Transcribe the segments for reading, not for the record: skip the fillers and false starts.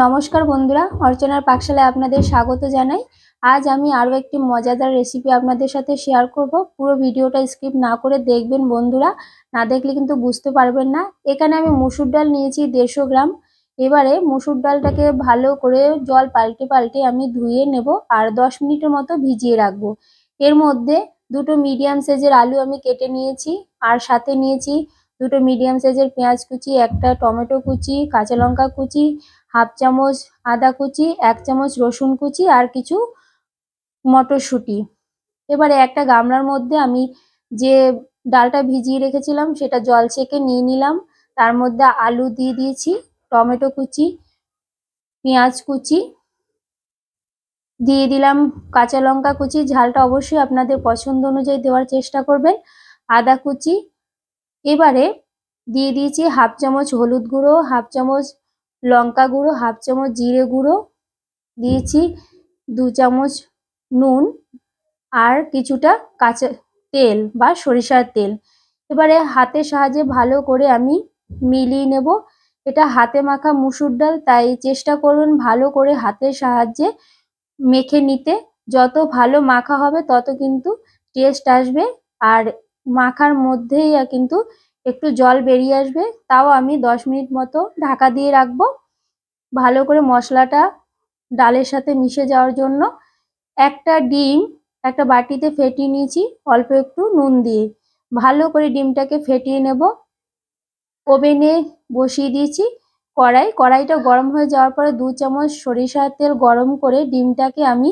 নমস্কার বন্ধুরা, অর্চনার পাকশালায় আপনাদের স্বাগত জানাই। আজ আমি আরও একটি মজাদার রেসিপি আপনাদের সাথে শেয়ার করব। পুরো ভিডিওটা স্কিপ না করে দেখবেন বন্ধুরা, না দেখলে কিন্তু বুঝতে পারবেন না। এখানে আমি মুসুর ডাল নিয়েছি 150 গ্রাম। এবারে মুসুর ডালটাকে ভালো করে জল পাল্টে পাল্টে আমি ধুয়ে নেব আর 10 মিনিটের মতো ভিজিয়ে রাখবো। এর মধ্যে দুটো মিডিয়াম সাইজের আলু আমি কেটে নিয়েছি, আর সাথে নিয়েছি দুটো মিডিয়াম সাইজের পেঁয়াজ কুচি, একটা টমেটো কুচি, কাঁচা লঙ্কা কুচি, হাফ চামচ আদা কুচি, 1 চামচ রসুন কুচি আর কিছু মটরশুঁটি। এবারে একটা গামলার মধ্যে আমি যে ডালটা ভিজিয়ে রেখেছিলাম সেটা জল ছেঁকে নিয়ে নিলাম। তার মধ্যে আলু দিয়ে দিয়েছি, টমেটো কুচি, পেঁয়াজ কুচি দিয়ে দিলাম, কাঁচা লঙ্কা কুচি, ঝালটা অবশ্যই আপনাদের পছন্দ অনুযায়ী দেওয়ার চেষ্টা করবেন, আদা কুচি। এবারে দিয়ে দিয়েছি হাফ চামচ হলুদ গুঁড়ো, হাফ চামচ লঙ্কা গুঁড়ো, হাফ চামচ জিরে গুঁড়ো, দিয়েছি 2 চামচ নুন আর কিছুটা কাঁচা তেল বা সরিষার তেল। এবারে হাতের সাহায্যে ভালো করে আমি মিলিয়ে নেব। এটা হাতে মাখা মুসুর ডাল, তাই চেষ্টা করবেন ভালো করে হাতের সাহায্যে মেখে নিতে। যত ভালো মাখা হবে তত কিন্তু টেস্ট আসবে, আর মাখার মধ্যেই কিন্তু একটু জল বেরিয়ে আসবে। তাও আমি 10 মিনিট মতো ঢাকা দিয়ে রাখবো ভালো করে মশলাটা ডালের সাথে মিশে যাওয়ার জন্য। একটা ডিম একটা বাটিতে ফেটিয়ে নিয়েছি অল্প একটু নুন দিয়ে। ভালো করে ডিমটাকে ফেটিয়ে নেব। ওভেনে বসিয়ে দিয়েছি কড়াইটা গরম হয়ে যাওয়ার পরে 2 চামচ সরিষার তেল গরম করে ডিমটাকে আমি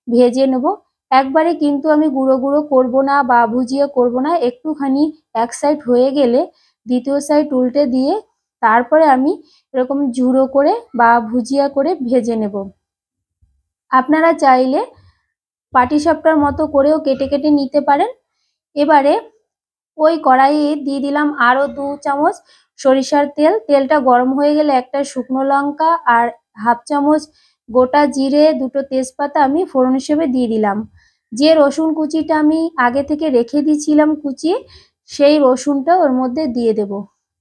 ভেজে নেব। একবারে কিন্তু আমি গুঁড়ো গুঁড়ো করবো না বা ভুজিয়ে করব না, একটুখানি এক সাইড হয়ে গেলে দ্বিতীয় সাইড উল্টে দিয়ে তারপরে আমি এরকম ঝুড়ো করে বা ভুজিয়া করে ভেজে নেব। আপনারা চাইলে পাটিসাপটার মতো করেও কেটে কেটে নিতে পারেন। এবারে ওই কড়াইয়ে দিয়ে দিলাম আরও 2 চামচ সরিষার তেল। তেলটা গরম হয়ে গেলে একটা শুকনো লঙ্কা আর হাফ চামচ গোটা জিরে, দুটো তেজপাতা আমি ফোড়ন হিসেবে দিয়ে দিলাম। যে রসুন কুচিটা আমি আগে থেকে রেখে দিয়েছিলাম কুচিয়ে, সেই রসুনটা ওর মধ্যে দিয়ে দেব।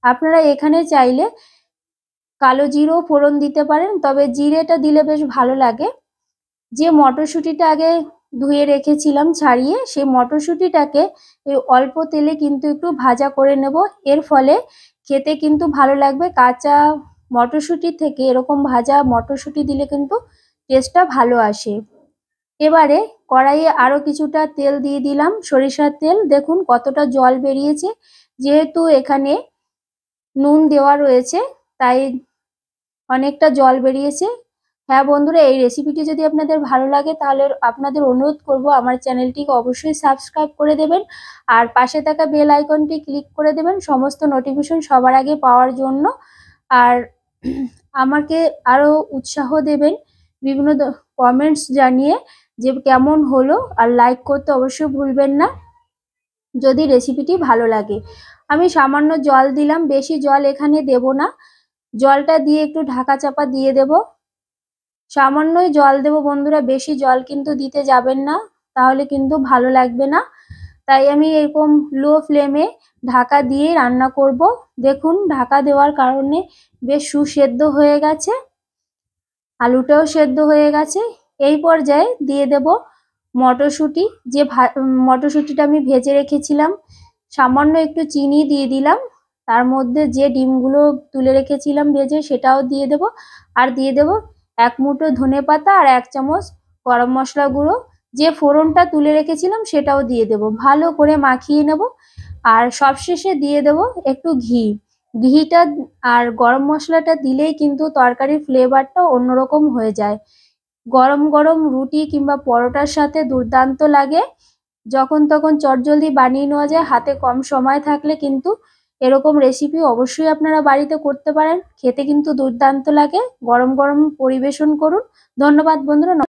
আপনারা এখানে চাইলে কালো জিরেও ফোড়ন দিতে পারেন, তবে জিরেটা দিলে বেশ ভালো লাগে। যে মটরশুঁটিটা আগে ধুয়ে রেখেছিলাম ছাড়িয়ে, সেই মটরশুঁটিটাকে এই অল্প তেলে কিন্তু একটু ভাজা করে নেব। এর ফলে খেতে কিন্তু ভালো লাগবে। কাঁচা মটরশুঁটি থেকে এরকম ভাজা মটরশুঁটি দিলে কিন্তু টেস্টটা ভালো আসে। এবারে কড়াইয়ে আরও কিছুটা তেল দিয়ে দিলাম, সরিষার তেল। দেখুন কতটা জল বেরিয়েছে। যেহেতু এখানে নুন দেওয়া রয়েছে তাই অনেকটা জল বেরিয়েছে। হ্যাঁ বন্ধুরা, এই রেসিপিটি যদি আপনাদের ভালো লাগে তাহলে আপনাদের অনুরোধ করব আমার চ্যানেলটিকে অবশ্যই সাবস্ক্রাইব করে দেবেন আর পাশে থাকা বেল আইকনটি ক্লিক করে দেবেন সমস্ত নোটিফিকেশন সবার আগে পাওয়ার জন্য। আর আমাকে আরও উৎসাহ দেবেন বিভিন্ন কমেন্টস জানিয়ে যে কেমন হলো, আর লাইক করতে অবশ্যই ভুলবেন না যদি রেসিপিটি ভালো লাগে। আমি সামান্য জল দিলাম, বেশি জল এখানে দেব না। জলটা দিয়ে একটু ঢাকা চাপা দিয়ে দেব। সামান্যই জল দেব বন্ধুরা, বেশি জল কিন্তু দিতে যাবেন না, তাহলে কিন্তু ভালো লাগবে না। তাই আমি এরকম লো ফ্লেমে ঢাকা দিয়ে রান্না করব। দেখুন ঢাকা দেওয়ার কারণে বেশ সুসেদ্ধ হয়ে গেছে, আলুটাও সেদ্ধ হয়ে গেছে। এই পর্যায়ে দিয়ে দেব মটরশুঁটি। যে মটরশুঁটিটা আমি ভেজে রেখেছিলাম, সামান্য একটু চিনি দিয়ে দিলাম। তার মধ্যে যে ডিমগুলো তুলে রেখেছিলাম ভেজে সেটাও দিয়ে দেব, আর দিয়ে দেব 1 মুঠো ধনেপাতা আর 1 চামচ গরম মশলা গুঁড়ো। যে ফোড়নটা তুলে রেখেছিলাম সেটাও দিয়ে দেব, ভালো করে মাখিয়ে নেব। আর সবশেষে দিয়ে দেব একটু ঘিটা আর গরম মশলাটা দিলেই কিন্তু তরকারির ফ্লেভারটা অন্যরকম হয়ে যায়। গরম গরম রুটি কিংবা পরোটার সাথে দুর্দান্ত লাগে। যখন তখন চটজলদি বানিয়ে নেওয়া যায়, হাতে কম সময় থাকলে কিন্তু এরকম রেসিপি অবশ্যই আপনারা বাড়িতে করতে পারেন। খেতে কিন্তু দুর্দান্ত লাগে। গরম গরম পরিবেশন করুন। ধন্যবাদ বন্ধুরা।